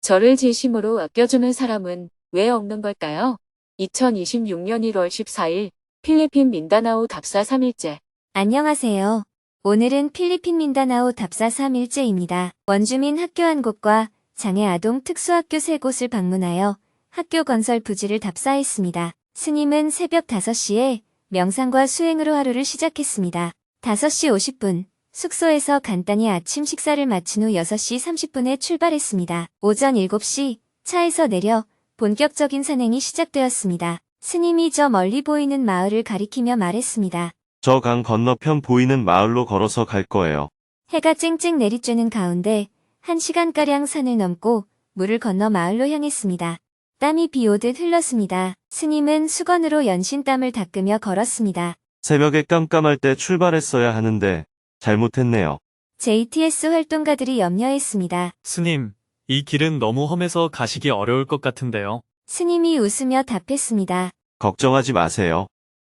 저를 진심으로 아껴주는 사람은 왜 없는 걸까요? 2026년 1월 14일 필리핀 민다나오 답사 3일째. 안녕하세요. 오늘은 필리핀 민다나오 답사 3일째입니다. 원주민 학교 한 곳과 장애 아동 특수학교 3곳을 방문하여 학교 건설 부지를 답사했습니다. 스님은 새벽 5시에 명상과 수행으로 하루를 시작했습니다. 5시 50분 숙소에서 간단히 아침 식사를 마친 후 6시 30분에 출발했습니다. 오전 7시 차에서 내려 본격적인 산행이 시작되었습니다. 스님이 저 멀리 보이는 마을을 가리키며 말했습니다. 저 강 건너편 보이는 마을로 걸어서 갈 거예요. 해가 쨍쨍 내리쬐는 가운데 1시간가량 산을 넘고 물을 건너 마을로 향했습니다. 땀이 비 오듯 흘렀습니다. 스님은 수건으로 연신 땀을 닦으며 걸었습니다. 새벽에 깜깜할 때 출발했어야 하는데 잘못했네요. JTS 활동가들이 염려했습니다. 스님, 이 길은 너무 험해서 가시기 어려울 것 같은데요. 스님이 웃으며 답했습니다. 걱정하지 마세요.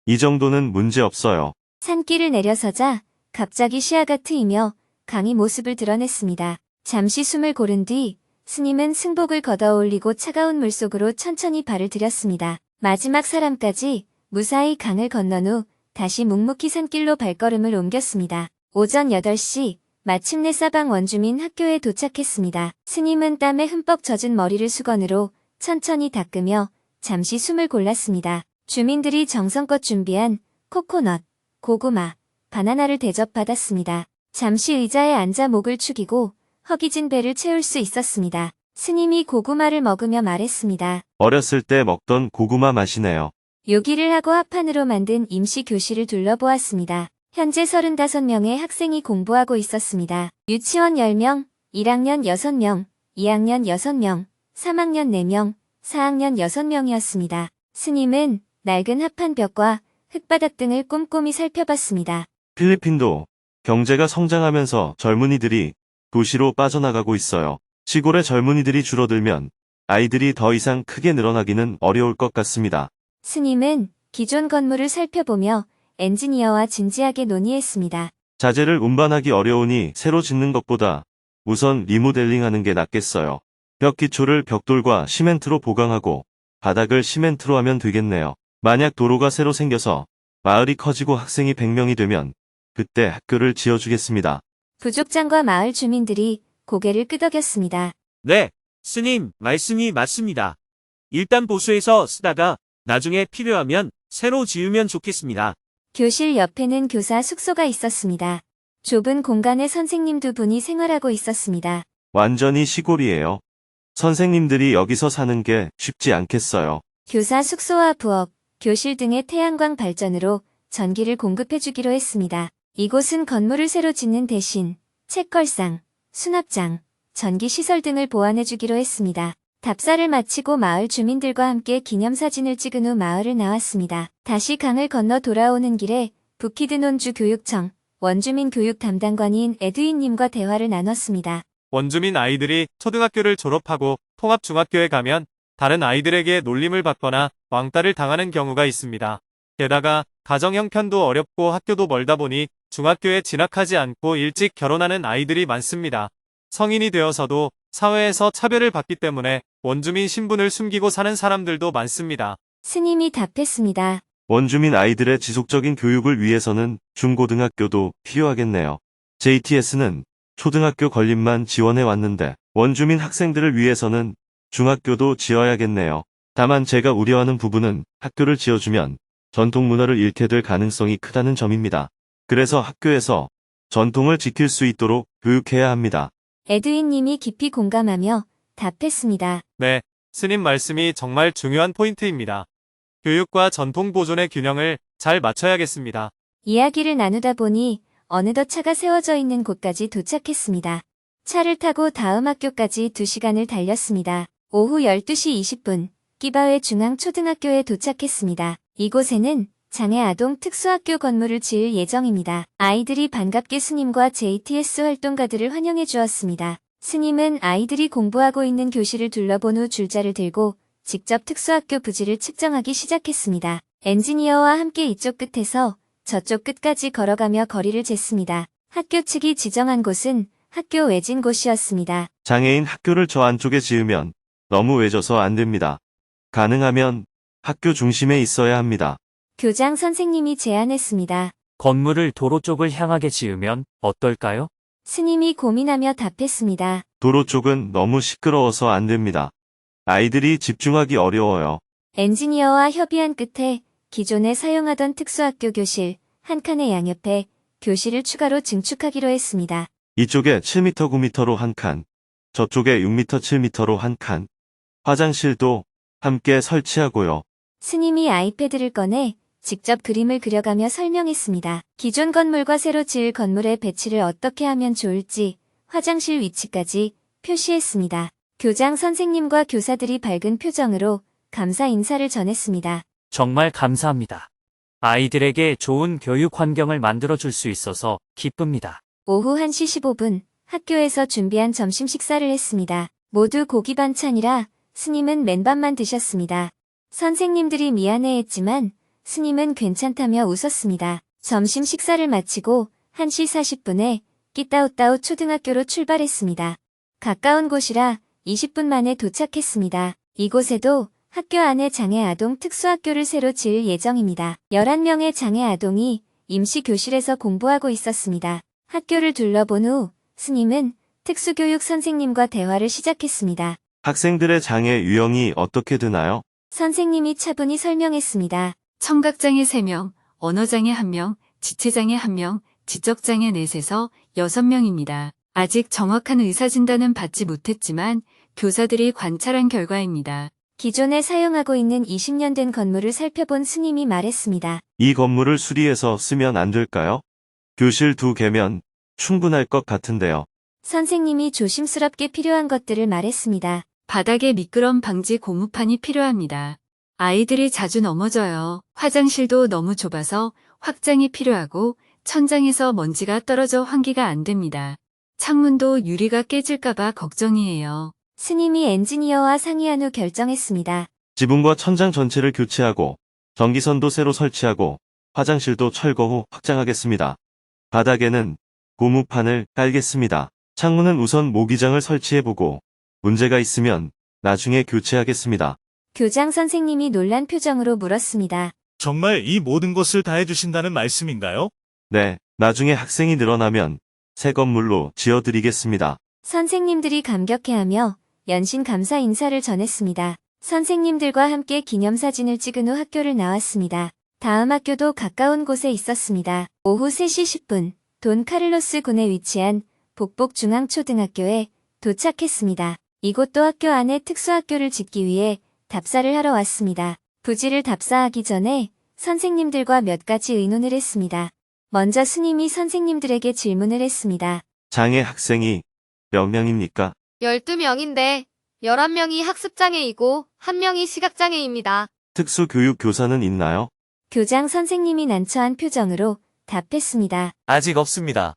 이 정도는 문제 없어요. 산길을 내려서자 갑자기 시야가 트이며 강이 모습을 드러냈습니다. 잠시 숨을 고른 뒤 스님은 승복을 걷어올리고 차가운 물속으로 천천히 발을 들였습니다. 마지막 사람까지 무사히 강을 건넌 후 다시 묵묵히 산길로 발걸음을 옮겼습니다. 오전 8시 마침내 사방 원주민 학교에 도착했습니다. 스님은 땀에 흠뻑 젖은 머리를 수건으로 천천히 닦으며 잠시 숨을 골랐습니다. 주민들이 정성껏 준비한 코코넛, 고구마, 바나나를 대접받았습니다. 잠시 의자에 앉아 목을 축이고 허기진 배를 채울 수 있었습니다. 스님이 고구마를 먹으며 말했습니다. 어렸을 때 먹던 고구마 맛이네요. 요기를 하고 합판으로 만든 임시 교실을 둘러보았습니다. 현재 35명의 학생이 공부하고 있었습니다. 유치원 10명, 1학년 6명, 2학년 6명, 3학년 4명, 4학년 6명이었습니다. 스님은 낡은 합판벽과 흙바닥 등을 꼼꼼히 살펴봤습니다. 필리핀도 경제가 성장하면서 젊은이들이 도시로 빠져나가고 있어요. 시골의 젊은이들이 줄어들면 아이들이 더 이상 크게 늘어나기는 어려울 것 같습니다. 스님은 기존 건물을 살펴보며 엔지니어와 진지하게 논의했습니다. 자재를 운반하기 어려우니 새로 짓는 것보다 우선 리모델링하는 게 낫겠어요. 벽 기초를 벽돌과 시멘트로 보강하고 바닥을 시멘트로 하면 되겠네요. 만약 도로가 새로 생겨서 마을이 커지고 학생이 100명이 되면 그때 학교를 지어주겠습니다. 부족장과 마을 주민들이 고개를 끄덕였습니다. 네, 스님, 말씀이 맞습니다. 일단 보수해서 쓰다가 나중에 필요하면 새로 지으면 좋겠습니다. 교실 옆에는 교사 숙소가 있었습니다. 좁은 공간에 선생님 2분이 생활하고 있었습니다. 완전히 시골이에요. 선생님들이 여기서 사는 게 쉽지 않겠어요. 교사 숙소와 부엌, 교실 등의 태양광 발전으로 전기를 공급해주기로 했습니다. 이곳은 건물을 새로 짓는 대신 책걸상, 수납장, 전기시설 등을 보완해주기로 했습니다. 답사를 마치고 마을 주민들과 함께 기념사진을 찍은 후 마을을 나왔습니다. 다시 강을 건너 돌아오는 길에 부키드논주 교육청 원주민 교육 담당관인 에드윈님과 대화를 나눴습니다. 원주민 아이들이 초등학교를 졸업하고 통합중학교에 가면 다른 아이들에게 놀림을 받거나 왕따를 당하는 경우가 있습니다. 게다가 가정 형편도 어렵고 학교도 멀다 보니 중학교에 진학하지 않고 일찍 결혼하는 아이들이 많습니다. 성인이 되어서도 사회에서 차별을 받기 때문에 원주민 신분을 숨기고 사는 사람들도 많습니다. 스님이 답했습니다. 원주민 아이들의 지속적인 교육을 위해서는 중고등학교도 필요하겠네요. JTS는 초등학교 건립만 지원해 왔는데 원주민 학생들을 위해서는 중학교도 지어야겠네요. 다만 제가 우려하는 부분은 학교를 지어주면 전통 문화를 잃게 될 가능성이 크다는 점입니다. 그래서 학교에서 전통을 지킬 수 있도록 교육해야 합니다. 에드윈님이 깊이 공감하며 답했습니다. 네, 스님 말씀이 정말 중요한 포인트입니다. 교육과 전통 보존의 균형을 잘 맞춰야겠습니다. 이야기를 나누다 보니 어느덧 차가 세워져 있는 곳까지 도착했습니다. 차를 타고 다음 학교까지 2시간을 달렸습니다. 오후 12시 20분 끼바웨 중앙초등학교에 도착했습니다. 이곳에는 장애 아동 특수학교 건물을 지을 예정입니다. 아이들이 반갑게 스님과 JTS 활동가들을 환영해 주었습니다. 스님은 아이들이 공부하고 있는 교실을 둘러본 후 줄자를 들고 직접 특수학교 부지를 측정하기 시작했습니다. 엔지니어와 함께 이쪽 끝에서 저쪽 끝까지 걸어가며 거리를 쟀습니다. 학교 측이 지정한 곳은 학교 외진 곳이었습니다. 장애인 학교를 저 안쪽에 지으면 너무 외져서 안 됩니다. 가능하면 학교 중심에 있어야 합니다. 교장 선생님이 제안했습니다. 건물을 도로 쪽을 향하게 지으면 어떨까요? 스님이 고민하며 답했습니다. 도로 쪽은 너무 시끄러워서 안 됩니다. 아이들이 집중하기 어려워요. 엔지니어와 협의한 끝에 기존에 사용하던 특수학교 교실 한 칸의 양옆에 교실을 추가로 증축하기로 했습니다. 이쪽에 7m 9m로 한 칸, 저쪽에 6m 7m로 한 칸, 화장실도 함께 설치하고요. 스님이 아이패드를 꺼내 직접 그림을 그려가며 설명했습니다. 기존 건물과 새로 지을 건물의 배치를 어떻게 하면 좋을지 화장실 위치까지 표시했습니다. 교장 선생님과 교사들이 밝은 표정으로 감사 인사를 전했습니다. 정말 감사합니다. 아이들에게 좋은 교육 환경을 만들어줄 수 있어서 기쁩니다. 오후 1시 15분 학교에서 준비한 점심 식사를 했습니다. 모두 고기 반찬이라 스님은 맨밥만 드셨습니다. 선생님들이 미안해했지만 스님은 괜찮다며 웃었습니다. 점심 식사를 마치고 1시 40분에 끼따오따오 초등학교로 출발했습니다. 가까운 곳이라 20분 만에 도착했습니다. 이곳에도 학교 안에 장애 아동 특수학교를 새로 지을 예정입니다. 11명의 장애 아동이 임시 교실에서 공부하고 있었습니다. 학교를 둘러본 후 스님은 특수교육 선생님과 대화를 시작했습니다. 학생들의 장애 유형이 어떻게 되나요? 선생님이 차분히 설명했습니다. 청각장애 3명, 언어장애 1명, 지체장애 1명, 지적장애 넷에서 6명입니다. 아직 정확한 의사진단은 받지 못했지만 교사들이 관찰한 결과입니다. 기존에 사용하고 있는 20년 된 건물을 살펴본 스님이 말했습니다. 이 건물을 수리해서 쓰면 안 될까요? 교실 2개면 충분할 것 같은데요. 선생님이 조심스럽게 필요한 것들을 말했습니다. 바닥에 미끄럼 방지 고무판이 필요합니다. 아이들이 자주 넘어져요. 화장실도 너무 좁아서 확장이 필요하고 천장에서 먼지가 떨어져 환기가 안 됩니다. 창문도 유리가 깨질까봐 걱정이에요. 스님이 엔지니어와 상의한 후 결정했습니다. 지붕과 천장 전체를 교체하고 전기선도 새로 설치하고 화장실도 철거 후 확장하겠습니다. 바닥에는 고무판을 깔겠습니다. 창문은 우선 모기장을 설치해보고 문제가 있으면 나중에 교체하겠습니다. 교장 선생님이 놀란 표정으로 물었습니다. 정말 이 모든 것을 다 해주신다는 말씀인가요? 네, 나중에 학생이 늘어나면 새 건물로 지어드리겠습니다. 선생님들이 감격해하며 연신 감사 인사를 전했습니다. 선생님들과 함께 기념사진을 찍은 후 학교를 나왔습니다. 다음 학교도 가까운 곳에 있었습니다. 오후 3시 10분 돈 카를로스 군에 위치한 복복중앙초등학교에 도착했습니다. 이곳도 학교 안에 특수학교를 짓기 위해 답사를 하러 왔습니다. 부지를 답사하기 전에 선생님들과 몇 가지 의논을 했습니다. 먼저 스님이 선생님들에게 질문을 했습니다. 장애 학생이 몇 명입니까? 12명인데 11명이 학습장애이고 1명이 시각장애입니다. 특수교육 교사는 있나요? 교장 선생님이 난처한 표정으로 답했습니다. 아직 없습니다.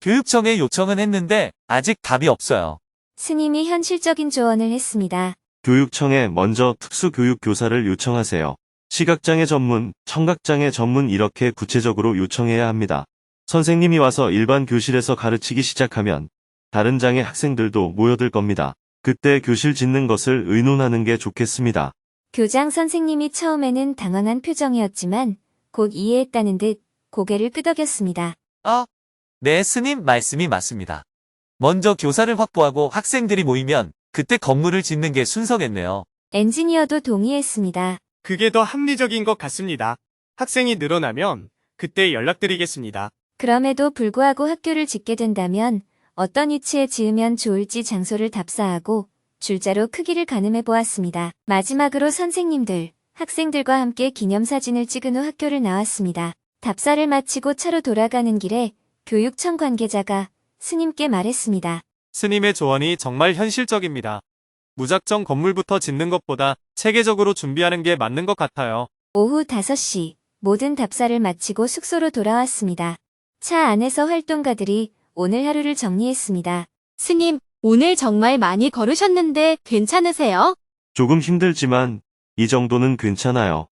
교육청에 요청은 했는데 아직 답이 없어요. 스님이 현실적인 조언을 했습니다. 교육청에 먼저 특수교육 교사를 요청하세요. 시각장애 전문, 청각장애 전문 이렇게 구체적으로 요청해야 합니다. 선생님이 와서 일반 교실에서 가르치기 시작하면 다른 장애 학생들도 모여들 겁니다. 그때 교실 짓는 것을 의논하는 게 좋겠습니다. 교장 선생님이 처음에는 당황한 표정이었지만 곧 이해했다는 듯 고개를 끄덕였습니다. 네, 스님 말씀이 맞습니다. 먼저 교사를 확보하고 학생들이 모이면 그때 건물을 짓는 게 순서겠네요. 엔지니어도 동의했습니다. 그게 더 합리적인 것 같습니다. 학생이 늘어나면 그때 연락드리겠습니다. 그럼에도 불구하고 학교를 짓게 된다면 어떤 위치에 지으면 좋을지 장소를 답사하고 줄자로 크기를 가늠해 보았습니다. 마지막으로 선생님들, 학생들과 함께 기념사진을 찍은 후 학교를 나왔습니다. 답사를 마치고 차로 돌아가는 길에 교육청 관계자가 스님께 말했습니다. 스님의 조언이 정말 현실적입니다. 무작정 건물부터 짓는 것보다 체계적으로 준비하는 게 맞는 것 같아요. 오후 5시 모든 답사를 마치고 숙소로 돌아왔습니다. 차 안에서 활동가들이 오늘 하루를 정리했습니다. 스님, 오늘 정말 많이 걸으셨는데 괜찮으세요? 조금 힘들지만 이 정도는 괜찮아요.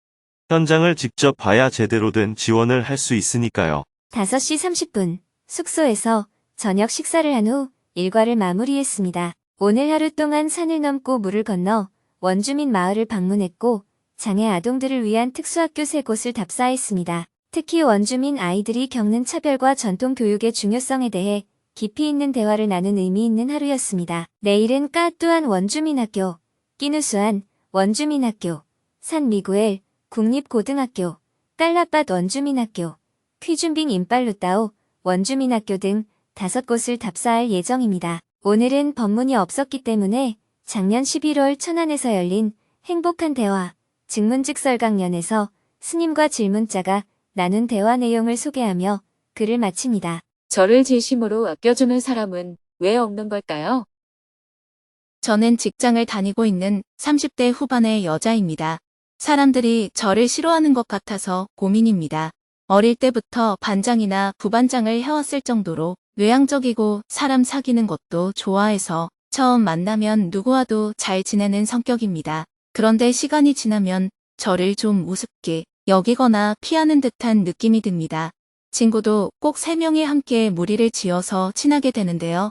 현장을 직접 봐야 제대로 된 지원을 할 수 있으니까요. 5시 30분 숙소에서 저녁 식사를 한 후 일과를 마무리했습니다. 오늘 하루 동안 산을 넘고 물을 건너 원주민 마을을 방문했고 장애 아동들을 위한 특수학교 3곳을 답사했습니다. 특히 원주민 아이들이 겪는 차별과 전통 교육의 중요성에 대해 깊이 있는 대화를 나눈 의미 있는 하루였습니다. 내일은 까뚜안 원주민학교, 끼누수안 원주민학교, 산미구엘 국립고등학교, 깔라밭 원주민학교, 퀴준빙 임빨루따오 원주민학교 등 5곳을 답사할 예정입니다. 오늘은 법문이 없었기 때문에 작년 11월 천안에서 열린 행복한 대화 증문즉설강연에서 스님과 질문자가 나눈 대화 내용을 소개하며 글을 마칩니다. 저를 진심으로 아껴주는 사람은 왜 없는 걸까요? 저는 직장을 다니고 있는 30대 후반의 여자입니다. 사람들이 저를 싫어하는 것 같아서 고민입니다. 어릴 때부터 반장이나 부반장을 해왔을 정도로 외향적이고 사람 사귀는 것도 좋아해서 처음 만나면 누구와도 잘 지내는 성격입니다. 그런데 시간이 지나면 저를 좀 우습게 여기거나 피하는 듯한 느낌이 듭니다. 친구도 꼭 3명이 함께 무리를 지어서 친하게 되는데요.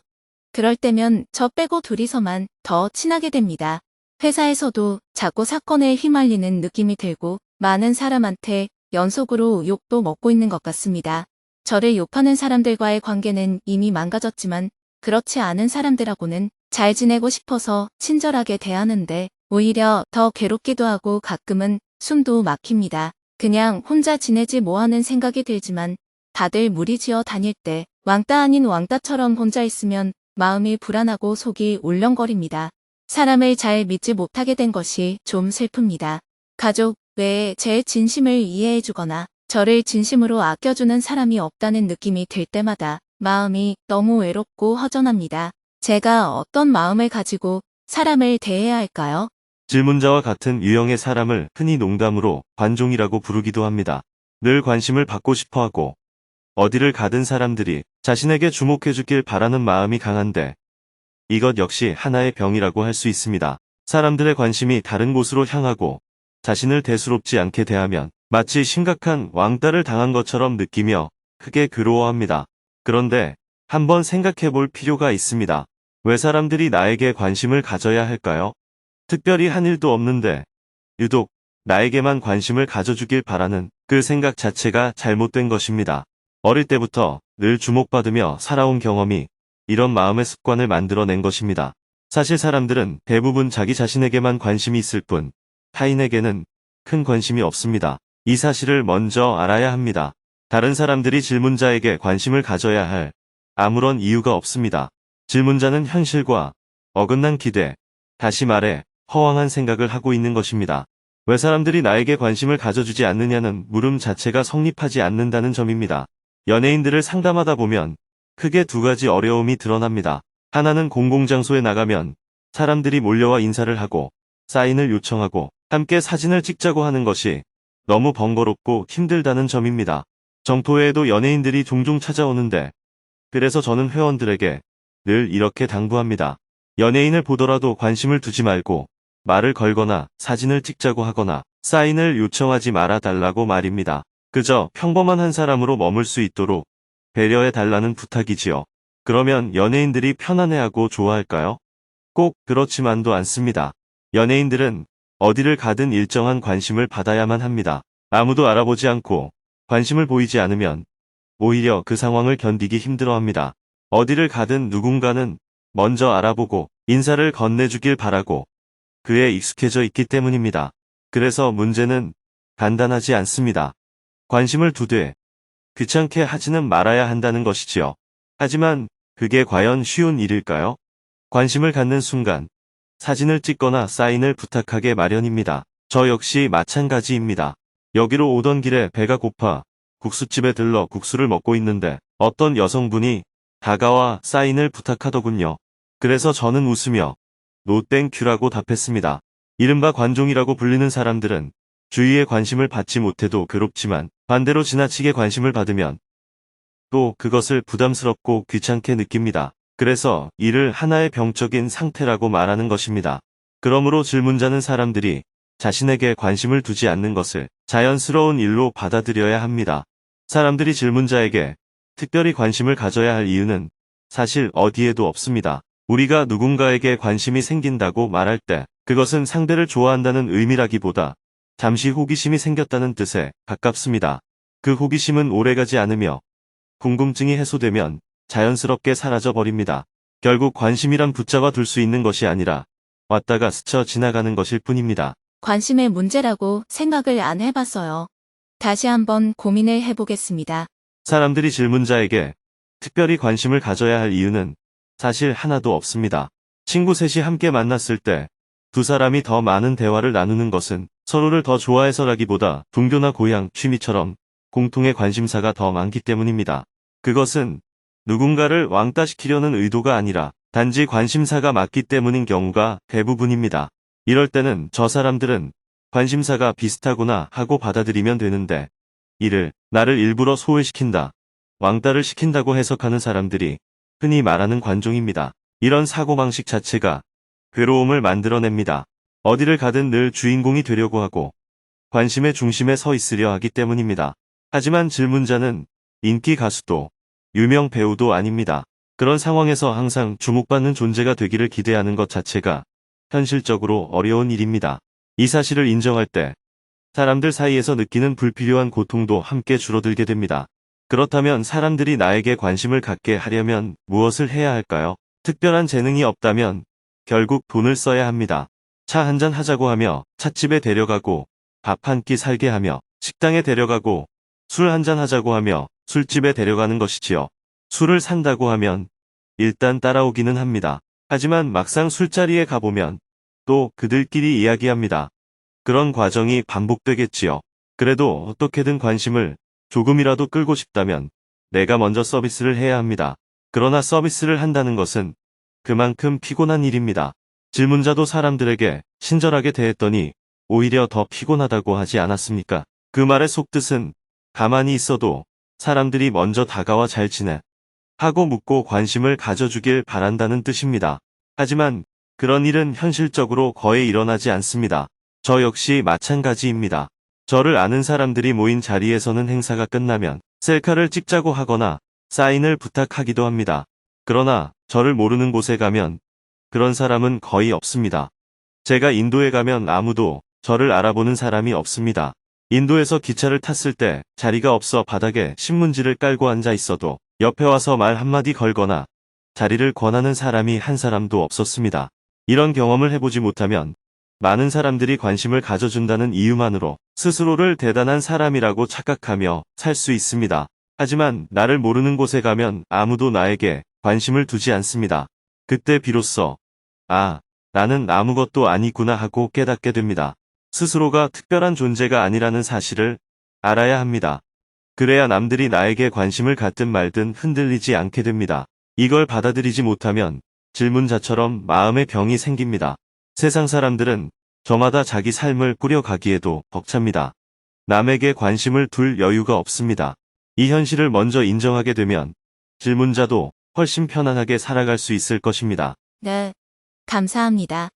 그럴 때면 저 빼고 둘이서만 더 친하게 됩니다. 회사에서도 자꾸 사건에 휘말리는 느낌이 들고 많은 사람한테 연속으로 욕도 먹고 있는 것 같습니다. 저를 욕하는 사람들과의 관계는 이미 망가졌지만 그렇지 않은 사람들하고는 잘 지내고 싶어서 친절하게 대하는데 오히려 더 괴롭기도 하고 가끔은 숨도 막힙니다. 그냥 혼자 지내지 뭐하는 생각이 들지만 다들 무리지어 다닐 때 왕따 아닌 왕따처럼 혼자 있으면 마음이 불안하고 속이 울렁거립니다. 사람을 잘 믿지 못하게 된 것이 좀 슬픕니다. 가족 외에 제 진심을 이해해주거나 저를 진심으로 아껴주는 사람이 없다는 느낌이 들 때마다 마음이 너무 외롭고 허전합니다. 제가 어떤 마음을 가지고 사람을 대해야 할까요? 질문자와 같은 유형의 사람을 흔히 농담으로 관종이라고 부르기도 합니다. 늘 관심을 받고 싶어하고 어디를 가든 사람들이 자신에게 주목해주길 바라는 마음이 강한데 이것 역시 하나의 병이라고 할 수 있습니다. 사람들의 관심이 다른 곳으로 향하고 자신을 대수롭지 않게 대하면 마치 심각한 왕따를 당한 것처럼 느끼며 크게 괴로워합니다. 그런데 한번 생각해 볼 필요가 있습니다. 왜 사람들이 나에게 관심을 가져야 할까요? 특별히 한 일도 없는데 유독 나에게만 관심을 가져주길 바라는 그 생각 자체가 잘못된 것입니다. 어릴 때부터 늘 주목받으며 살아온 경험이 이런 마음의 습관을 만들어낸 것입니다. 사실 사람들은 대부분 자기 자신에게만 관심이 있을 뿐 타인에게는 큰 관심이 없습니다. 이 사실을 먼저 알아야 합니다. 다른 사람들이 질문자에게 관심을 가져야 할 아무런 이유가 없습니다. 질문자는 현실과 어긋난 기대, 다시 말해 허황한 생각을 하고 있는 것입니다. 왜 사람들이 나에게 관심을 가져주지 않느냐는 물음 자체가 성립하지 않는다는 점입니다. 연예인들을 상담하다 보면 크게 2가지 어려움이 드러납니다. 하나는 공공장소에 나가면 사람들이 몰려와 인사를 하고 사인을 요청하고 함께 사진을 찍자고 하는 것이 너무 번거롭고 힘들다는 점입니다. 정토회에도 연예인들이 종종 찾아오는데 그래서 저는 회원들에게 늘 이렇게 당부합니다. 연예인을 보더라도 관심을 두지 말고 말을 걸거나 사진을 찍자고 하거나 사인을 요청하지 말아달라고 말입니다. 그저 평범한 한 사람으로 머물 수 있도록 배려해달라는 부탁이지요. 그러면 연예인들이 편안해하고 좋아할까요? 꼭 그렇지만도 않습니다. 연예인들은 어디를 가든 일정한 관심을 받아야만 합니다. 아무도 알아보지 않고 관심을 보이지 않으면 오히려 그 상황을 견디기 힘들어합니다. 어디를 가든 누군가는 먼저 알아보고 인사를 건네주길 바라고 그에 익숙해져 있기 때문입니다. 그래서 문제는 간단하지 않습니다. 관심을 두되 귀찮게 하지는 말아야 한다는 것이지요. 하지만 그게 과연 쉬운 일일까요? 관심을 갖는 순간 사진을 찍거나 사인을 부탁하게 마련입니다. 저 역시 마찬가지입니다. 여기로 오던 길에 배가 고파 국수집에 들러 국수를 먹고 있는데 어떤 여성분이 다가와 사인을 부탁하더군요. 그래서 저는 웃으며 No thank you라고 답했습니다. 이른바 관종이라고 불리는 사람들은 주위의 관심을 받지 못해도 괴롭지만 반대로 지나치게 관심을 받으면 또 그것을 부담스럽고 귀찮게 느낍니다. 그래서 이를 하나의 병적인 상태라고 말하는 것입니다. 그러므로 질문자는 사람들이 자신에게 관심을 두지 않는 것을 자연스러운 일로 받아들여야 합니다. 사람들이 질문자에게 특별히 관심을 가져야 할 이유는 사실 어디에도 없습니다. 우리가 누군가에게 관심이 생긴다고 말할 때 그것은 상대를 좋아한다는 의미라기보다 잠시 호기심이 생겼다는 뜻에 가깝습니다. 그 호기심은 오래가지 않으며 궁금증이 해소되면 자연스럽게 사라져 버립니다. 결국 관심이란 붙잡아 둘 수 있는 것이 아니라 왔다가 스쳐 지나가는 것일 뿐입니다. 관심의 문제라고 생각을 안 해봤어요. 다시 한번 고민을 해보겠습니다. 사람들이 질문자에게 특별히 관심을 가져야 할 이유는 사실 하나도 없습니다. 친구 셋이 함께 만났을 때 두 사람이 더 많은 대화를 나누는 것은 서로를 더 좋아해서라기보다 종교나 고향, 취미처럼 공통의 관심사가 더 많기 때문입니다. 그것은 누군가를 왕따시키려는 의도가 아니라 단지 관심사가 맞기 때문인 경우가 대부분입니다. 이럴 때는 저 사람들은 관심사가 비슷하구나 하고 받아들이면 되는데 이를 나를 일부러 소외시킨다, 왕따를 시킨다고 해석하는 사람들이 흔히 말하는 관종입니다. 이런 사고방식 자체가 괴로움을 만들어냅니다. 어디를 가든 늘 주인공이 되려고 하고 관심의 중심에 서 있으려 하기 때문입니다. 하지만 질문자는 인기 가수도 유명 배우도 아닙니다. 그런 상황에서 항상 주목받는 존재가 되기를 기대하는 것 자체가 현실적으로 어려운 일입니다. 이 사실을 인정할 때 사람들 사이에서 느끼는 불필요한 고통도 함께 줄어들게 됩니다. 그렇다면 사람들이 나에게 관심을 갖게 하려면 무엇을 해야 할까요? 특별한 재능이 없다면 결국 돈을 써야 합니다. 차 한잔 하자고 하며 찻집에 데려가고 밥 한 끼 살게 하며 식당에 데려가고 술 한잔 하자고 하며 술집에 데려가는 것이지요. 술을 산다고 하면 일단 따라오기는 합니다. 하지만 막상 술자리에 가보면 또 그들끼리 이야기합니다. 그런 과정이 반복되겠지요. 그래도 어떻게든 관심을 조금이라도 끌고 싶다면 내가 먼저 서비스를 해야 합니다. 그러나 서비스를 한다는 것은 그만큼 피곤한 일입니다. 질문자도 사람들에게 친절하게 대했더니 오히려 더 피곤하다고 하지 않았습니까? 그 말의 속뜻은 가만히 있어도 사람들이 먼저 다가와 잘 지내 하고 묻고 관심을 가져주길 바란다는 뜻입니다. 하지만 그런 일은 현실적으로 거의 일어나지 않습니다. 저 역시 마찬가지입니다. 저를 아는 사람들이 모인 자리에서는 행사가 끝나면 셀카를 찍자고 하거나 사인을 부탁하기도 합니다. 그러나 저를 모르는 곳에 가면 그런 사람은 거의 없습니다. 제가 인도에 가면 아무도 저를 알아보는 사람이 없습니다. 인도에서 기차를 탔을 때 자리가 없어 바닥에 신문지를 깔고 앉아 있어도 옆에 와서 말 한마디 걸거나 자리를 권하는 사람이 한 사람도 없었습니다. 이런 경험을 해보지 못하면 많은 사람들이 관심을 가져준다는 이유만으로 스스로를 대단한 사람이라고 착각하며 살 수 있습니다. 하지만 나를 모르는 곳에 가면 아무도 나에게 관심을 두지 않습니다. 그때 비로소 나는 아무것도 아니구나 하고 깨닫게 됩니다. 스스로가 특별한 존재가 아니라는 사실을 알아야 합니다. 그래야 남들이 나에게 관심을 갖든 말든 흔들리지 않게 됩니다. 이걸 받아들이지 못하면 질문자처럼 마음의 병이 생깁니다. 세상 사람들은 저마다 자기 삶을 꾸려가기에도 벅찹니다. 남에게 관심을 둘 여유가 없습니다. 이 현실을 먼저 인정하게 되면 질문자도 훨씬 편안하게 살아갈 수 있을 것입니다. 네, 감사합니다.